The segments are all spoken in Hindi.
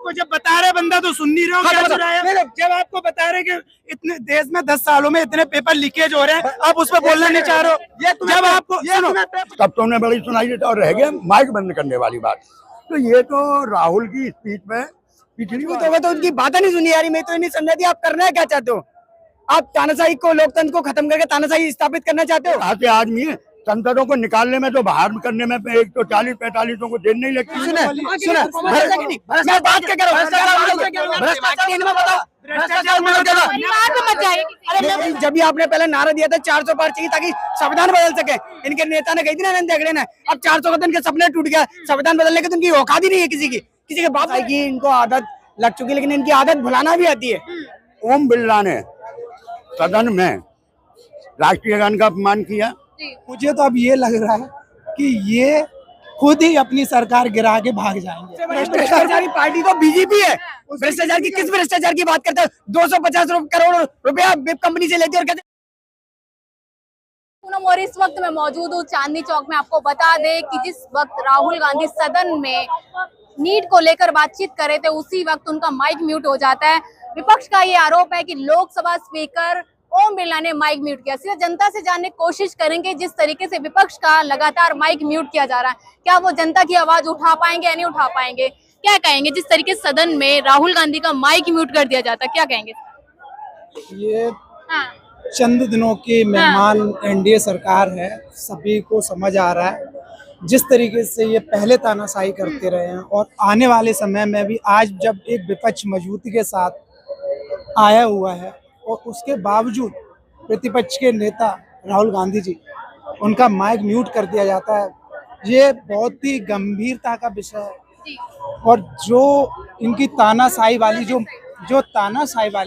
आपको जब बता रहे बंदा तो सुन नहीं रहे हो, क्या चुराया? जब आपको बता रहे कि इतने देश में 10 सालों में इतने पेपर लीकेज हो रहे हैं, आप उस पर बोलना नहीं चाह रहे हो। जब आपको तब तुमने बड़ी सुनाई और रह गया माइक बंद करने वाली बात। तो ये तो राहुल की स्पीच में पिछली तो उनकी बातें नहीं सुनी यार, मैं तो नहीं समझा थी। आप करना है क्या चाहते हो? आप तानाशाही को, लोकतंत्र को खत्म करके तानाशाही स्थापित करना चाहते हो? आते आदमी है, सांसदों को निकालने में तो बाहर करने में एक तो 40-45 को देर नहीं लगती। मैं बात क्या कर रहा हूँ? अरे जब भी आपने पहले नारा दिया था 400 पार चाहिए ताकि संविधान बदल सके, इनके नेता ने कही थी ना नरेंद्र हेगड़े ने, अब 400 का तो इनके सपने टूट गया। संविधान बदलने की तो इनकी औकात ही नहीं है किसी के बाप की। इनको आदत लग चुकी है, लेकिन इनकी आदत भुलाना भी आती है। ओम बिरला ने सदन में राष्ट्रीय गान का अपमान किया। मुझे तो अब ये लग रहा है कि ये खुद ही अपनी सरकार गिरा के भाग जाएंगे। भ्रष्टाचारी पार्टी तो बीजेपी है। भ्रष्टाचार की किस भ्रष्टाचार की बात करते हैं? 250 करोड़ रुपया वेब कंपनी से लेते और कहते। पूनम, और इस वक्त मैं मौजूद हूँ चांदनी चौक में। आपको बता दें कि जिस वक्त राहुल गांधी सदन में नीट को लेकर बातचीत कर रहे थे, उसी वक्त उनका माइक म्यूट हो जाता है। विपक्ष का ये आरोप है कि लोकसभा स्पीकर ओम बिरला ने माइक म्यूट किया। सीधा जनता से जानने की कोशिश करेंगे, जिस तरीके से विपक्ष का लगातार माइक म्यूट किया जा रहा है, क्या वो जनता की आवाज उठा पाएंगे या नहीं उठा पाएंगे? क्या कहेंगे जिस तरीके से सदन में राहुल गांधी का माइक म्यूट कर दिया जाता है, क्या कहेंगे? ये चंद दिनों की मेहमान एनडीए सरकार है, सभी को समझ आ रहा है जिस तरीके से ये पहले तानाशाही करते रहे हैं, और आने वाले समय में भी आज जब एक विपक्ष मजबूती के साथ आया हुआ है और उसके बावजूद प्रतिपक्ष के नेता राहुल गांधी जी, उनका माइक म्यूट कर दिया जाता है, ये बहुत ही गंभीरता का विषय है। और जो इनकी तानाशाही वाली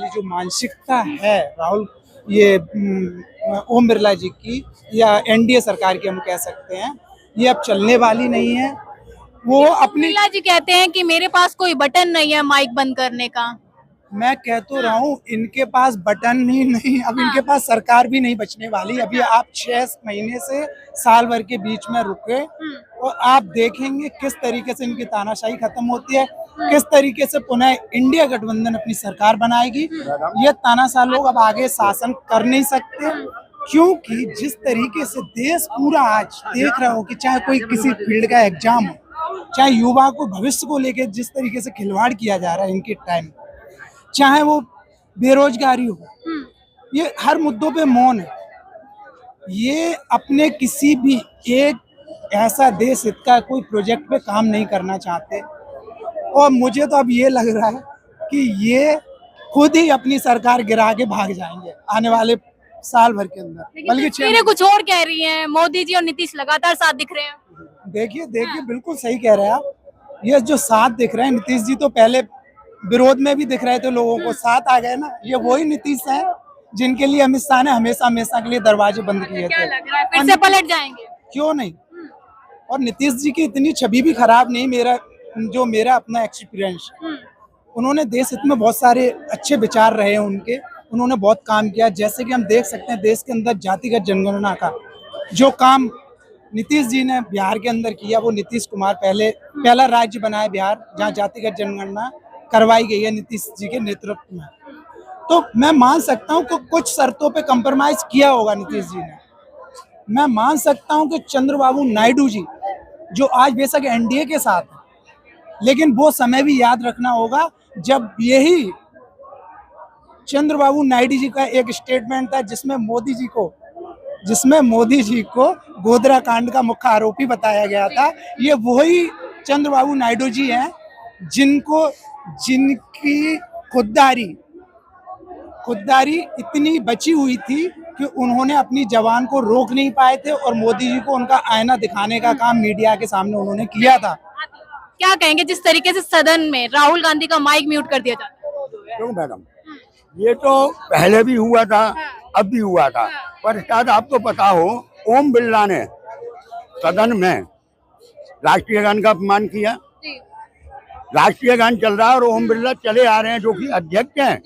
जो मानसिकता है राहुल, ये ओम बिरला जी की या एनडीए सरकार की हम कह सकते हैं, ये अब चलने वाली नहीं है। वो अपनी बिरला जी कहते हैं कि मेरे पास कोई बटन नहीं है माइक बंद करने का। मैं कह तो रहा हूँ, इनके पास बटन ही नहीं, अब इनके पास सरकार भी नहीं बचने वाली। अभी आप 6 महीने से साल भर के बीच में रुके और आप देखेंगे किस तरीके से इनकी तानाशाही खत्म होती है, किस तरीके से पुनः इंडिया गठबंधन अपनी सरकार बनाएगी। ये तानाशाह लोग अब आगे शासन कर नहीं सकते, क्योंकि जिस तरीके से देश पूरा आज देख रहा हो कि चाहे कोई किसी फील्ड का एग्जाम हो, चाहे युवा को भविष्य को लेकर जिस तरीके से खिलवाड़ किया जा रहा है इनके टाइम, चाहे वो बेरोजगारी हो, ये हर मुद्दों पे मौन है। ये अपने किसी भी एक ऐसा देश हित का कोई प्रोजेक्ट पे काम नहीं करना चाहते, और मुझे तो अब ये लग रहा है कि ये खुद ही अपनी सरकार गिरा के भाग जाएंगे आने वाले साल भर के अंदर। बल्कि तस्वीरें कुछ और कह रही हैं, मोदी जी और नीतीश लगातार साथ दिख रहे हैं। देखिए बिल्कुल सही कह रहे हैं आप। ये जो साथ दिख रहे हैं, नीतीश जी तो पहले विरोध में भी दिख रहे थे लोगों को, साथ आ गए ना। ये वही नीतीश हैं जिनके लिए अमित शाह ने हमेशा के लिए दरवाजे बंद किए थे। लग रहा है फिर से पलट जाएंगे? क्यों नहीं। और नीतीश जी की इतनी छवि भी खराब नहीं, मेरा अपना एक्सपीरियंस, उन्होंने देश हित में बहुत सारे अच्छे विचार रहे हैं उनके, उन्होंने बहुत काम किया। जैसे कि हम देख सकते हैं देश के अंदर जातिगत जनगणना का जो काम नीतीश जी ने बिहार के अंदर किया, वो नीतीश कुमार पहला राज्य बनाया बिहार जहाँ जातिगत जनगणना करवाई गई है नीतीश जी के नेतृत्व में। तो मैं मान सकता हूँ कि कुछ शर्तों पे कंप्रोमाइज किया होगा नीतीश जी ने। मैं मान सकता हूँ कि चंद्रबाबू नायडू जी जो आज बेशक एनडीए के साथ है, लेकिन वो समय भी याद रखना होगा जब यही चंद्रबाबू नायडू जी का एक स्टेटमेंट था जिसमें मोदी जी को गोधरा कांड का मुख्य आरोपी बताया गया था। ये वही चंद्रबाबू नायडू जी हैं जिनकी खुददारी इतनी बची हुई थी कि उन्होंने अपनी जवान को रोक नहीं पाए थे, और मोदी जी को उनका आईना दिखाने का काम मीडिया के सामने उन्होंने किया था। क्या कहेंगे जिस तरीके से सदन में राहुल गांधी का माइक म्यूट कर दिया जाता है? क्यों मैडम, ये तो पहले भी हुआ था, अब भी हुआ था, पर शायद आपको पता हो ओम बिरला ने सदन में राष्ट्रीय गान का अपमान किया। राष्ट्रीय गान चल रहा है और ओम बिरला चले आ रहे हैं जो कि अध्यक्ष हैं।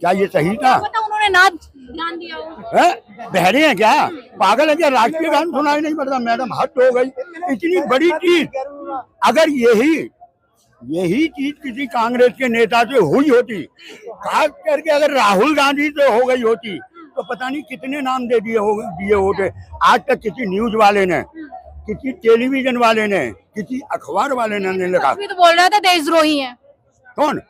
क्या ये सही था? उन्होंने नाच ध्यान दिया हो? बहरे हैं क्या, पागल है क्या? राष्ट्रीय गान सुनाई नहीं पड़ता? मैडम हद हो गई। इतनी बड़ी चीज अगर यही यही चीज किसी कांग्रेस के नेता से हुई होती, खास करके अगर राहुल गांधी से हो गई होती तो पता नहीं कितने नाम दिए होते। आज तक किसी न्यूज वाले ने, किसी टेलीविजन वाले ने, किसी अखबार वाले ने नहीं लिखा। भी तो बोल रहा था देशद्रोही है कौन?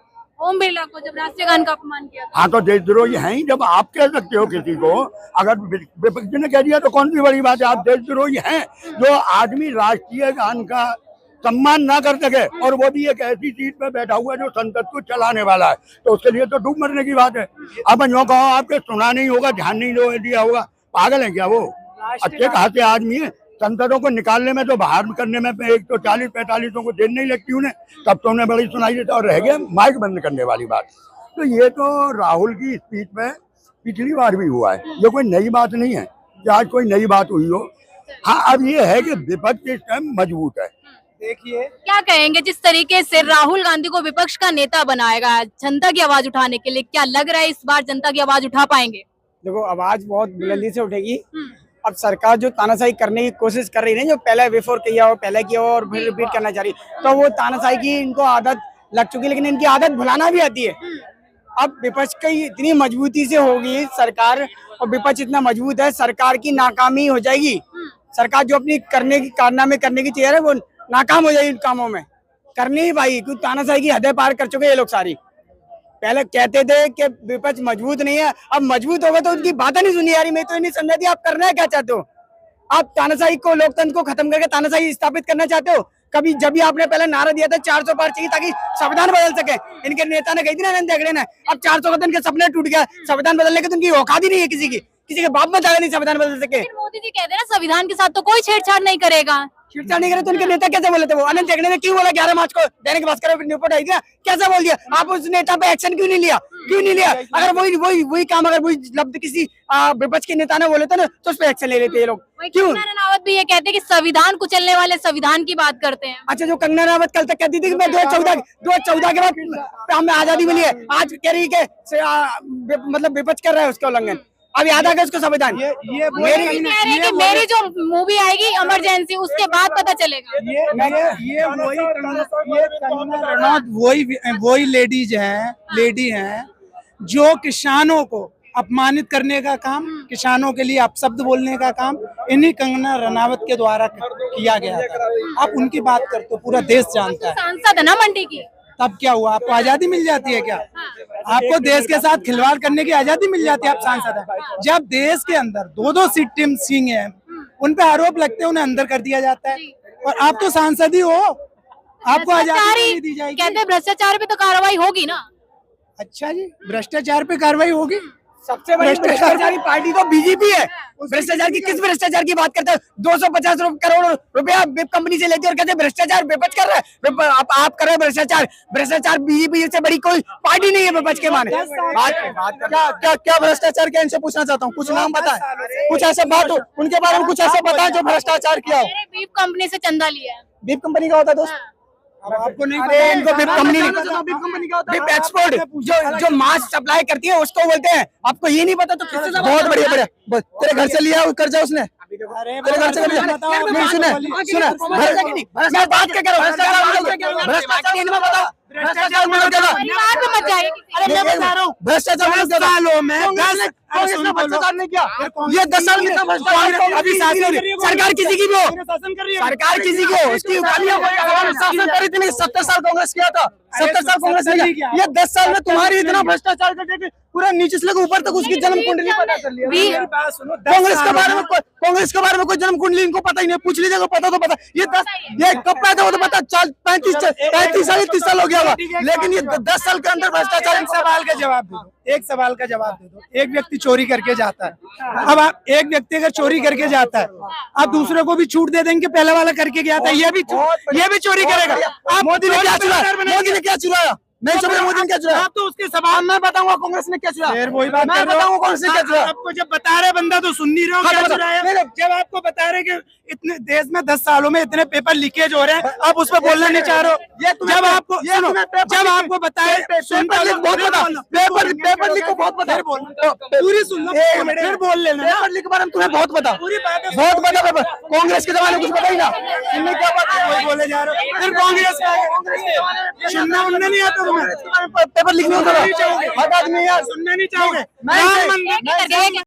ओम बिरला को, जब राष्ट्रीय गान का अपमान किया था। हाँ तो देशद्रोही हैं ही जब आप कह सकते हो किसी को। अगर विपक्ष ने कह दिया तो कौन सी बड़ी बात है, आप देशद्रोही हैं। जो आदमी राष्ट्रीय गान का सम्मान ना कर सके और वो भी एक ऐसी सीट पे बैठा हुआ है जो संसद को चलाने वाला है, तो उसके लिए तो डूब मरने की बात है। अब यूँ कहो आपके सुना नहीं होगा, ध्यान नहीं दिया होगा, पागल है क्या वो? अच्छे खासे आदमी है, संसदों को निकालने में तो बाहर करने में 140-45 को देर नहीं लगती उन्हें, तब तो उन्हें बड़ी सुनाई देता। और रह गया माइक बंद करने वाली बात, तो ये तो राहुल की स्पीच में पिछली बार भी हुआ है, ये कोई नई बात नहीं है कि आज कोई नई बात हुई हो। हाँ अब ये है कि विपक्ष इस टाइम मजबूत है। देखिए क्या कहेंगे जिस तरीके से राहुल गांधी को विपक्ष का नेता बनाएगा जनता की आवाज उठाने के लिए, क्या लग रहा है इस बार जनता की आवाज उठा पाएंगे? देखो आवाज बहुत बुलंदी से उठेगी। अब सरकार जो तानाशाही करने की कोशिश कर रही है, जो पहले बिफोर किया हो, पहले किया हो और फिर रिपीट करना चाह रही, तो वो तानाशाही की इनको आदत लग चुकी है, लेकिन इनकी आदत भुलाना भी आती है। अब विपक्ष की इतनी मजबूती से होगी सरकार, और विपक्ष इतना मजबूत है, सरकार की नाकामी हो जाएगी। सरकार जो अपनी कारनामे करने की चाहिए है वो नाकाम हो जाएगी इन कामों में, करनी ही भाई, क्योंकि तानाशाही की हदें पार कर चुके ये लोग सारी। पहले कहते थे कि विपक्ष मजबूत नहीं है, अब मजबूत हो गए तो उनकी बातें नहीं सुनी आ रही। मैं तो नहीं समझा थी आप करना है क्या चाहते हो? आप तानाशाही को, लोकतंत्र को खत्म करके तानाशाही स्थापित करना चाहते हो? कभी जब भी आपने पहले नारा दिया था 400 पार चाहिए ताकि संविधान बदल सके, इनके नेता ने कही थी ना नरेंद्र हेगड़े ने, अब 400 का इनके सपने टूट गया, संविधान बदलने की तो उनकी औकात ही नहीं है, किसी के बाप में दादा नहीं संविधान बदल सके। मोदी जी कहते हैं ना संविधान के साथ तो कोई छेड़छाड़ नहीं करेगा। छेड़छाड़ नहीं करे तो उनके नेता कैसे बोले थे? वो अनंत हेगड़े ने क्यों बोला 11 मार्च को दैनिक भास्कर में रिपोर्ट आई थी, कैसे बोल दिया? आप उस नेता पे एक्शन क्यों नहीं लिया? अगर वही काम, अगर वही लब्ध किसी विपक्ष के नेता ने बोले थे ना तो उस पर एक्शन ले लेते ये लोग। क्यों? कंगना रनावत भी ये कहते हैं कि संविधान कुचलने वाले संविधान की बात करते हैं। अच्छा, जो कंगना रनावत कल तक कहती थी कि मैं 2014 के बाद हमें आजादी मिली है, आज कह रही है कि मतलब विपक्ष कर रहा है उसका उल्लंघन। अब याद आ गया उसको संविधान। ये मेरी जो मूवी आएगी इमरजेंसी, उसके बाद पता चलेगा। ये कंगना रनौत वही लेडी हैं जो किसानों को अपमानित करने का काम, किसानों के लिए अपशब्द बोलने का काम इन्हीं कंगना रनावत के द्वारा किया गया था। आप उनकी बात करते हो, पूरा देश जानता है। सांसद है ना मंडी की, तब क्या हुआ? आपको आजादी मिल जाती है क्या? आपको देश के साथ खिलवाड़ करने की आजादी मिल जाती है? आप सांसद हैं। जब देश के अंदर 2 सिटिंग सिंह हैं, उन पे आरोप लगते हैं, उन्हें अंदर कर दिया जाता है, और आप तो सांसद ही हो, आपको आजादी नहीं दी जाएगी। कहते हैं भ्रष्टाचार पे तो कार्रवाई होगी ना। अच्छा जी, भ्रष्टाचार पे कार्रवाई होगी? सबसे बड़ी भ्रष्टाचारी पार्टी तो बीजेपी है। भ्रष्टाचार की, किस भ्रष्टाचार की बात करते हैं? 250 करोड़ रुपया वेब कंपनी से लेते और कहते हैं भ्रष्टाचार विपक्ष कर रहा है। आप कर रहे हैं भ्रष्टाचार बीजेपी से बड़ी कोई पार्टी नहीं है विपक्ष के माने। क्या भ्रष्टाचार क्या? इनसे पूछना चाहता हूँ, कुछ नाम बताएं, कुछ ऐसे बात हो उनके बारे में, कुछ ऐसा बताएं जो भ्रष्टाचार किया हो। बीप कंपनी से चंदा लिया है। बीप कंपनी का होता है दोस्त? अब आपको नहीं अरे इनको बीप कंपनी, बीप एक्सपोर्ट जो मास सप्लाई करती है उसको बोलते हैं। आपको ये नहीं पता तो किससे? बहुत बढ़िया, तेरे घर से लिया कर्जा उसने, तेरे घर से लिया। नहीं सुने मैं बात क्या कर रहा हूँ? भ्रष्टाचार में बताओ, भ्रष्टाचार में परिवार में मत जाइए। अरे मैं बता रहा हूँ भ्रष्टाचार सालों में भ्रष्टाचार नहीं किया। ये 10 साल में अभी सरकार किसी की भी हो, सरकार किसी की हो, उसकी शासन करी थी नहीं। 70 साल कांग्रेस किया था, 70 साल कांग्रेस ने किया। ये 10 साल में तुम्हारी इतना भ्रष्टाचार करके पूरा नीचे से लेकर ऊपर तक उसकी जन्म कुंडली पता कर लिया। कांग्रेस के बारे में कोई जन्म कुंडली इनको पता ही नहीं। पूछ लीजिएगा, पता तो पता। ये कब पैदा हुआ तो पता, 35 साल 30 साल हो गया होगा, लेकिन ये 10 साल के अंदर भ्रष्टाचार। एक सवाल का जवाब दे दो, एक सवाल का जवाब दे दो। एक व्यक्ति चोरी करके जाता है, अब आप एक व्यक्ति अगर चोरी करके जाता है, आप दूसरे को भी छूट दे देंगे, पहले वाला करके गया था ये भी चोरी करेगा। आप मोदी ने क्या चुराया? मोदी ने क्या चुराया? मैं सुप्रीम मोदी ने क्या चुना? आप तो उसके सवाल मैं बताऊंगा कांग्रेस ने क्या चुना? फिर वही बात मैं कर रहे हो। बताऊंगा कांग्रेस ने क्या चुना? आपको जब बता रहे बंदा तो सुन नहीं रहे हो हाँ, क्या तो बता। चुराया? नहीं, नहीं। जब आपको बता रहे कि इतने देश में 10 सालों में इतने पेपर लीकेज हो रहे हैं, आप उस पर बोलना नहीं चाह रहे हो। जब आपको सुनो, जब आपको बताए पेपर लीक बहुत पता, पेपर लीक को बहुत पता, पूरी सुन लो, फिर बोल लेना। पेपर लीक के बारे में तुम्हें बहुत पता, पूरी बात है। बहुत पता। पेपर कांग्रेस के जमाने में कुछ पता ही ना, इनमें क्या पता है, वही बोले जा रहे हो। फिर कांग्रेस का सुनना उनने नहीं आता तुम्हें, पेपर लीक नहीं होता था। हर आदमी यार सुनना नहीं चाहोगे। मैं राम मंदिर एक ही करके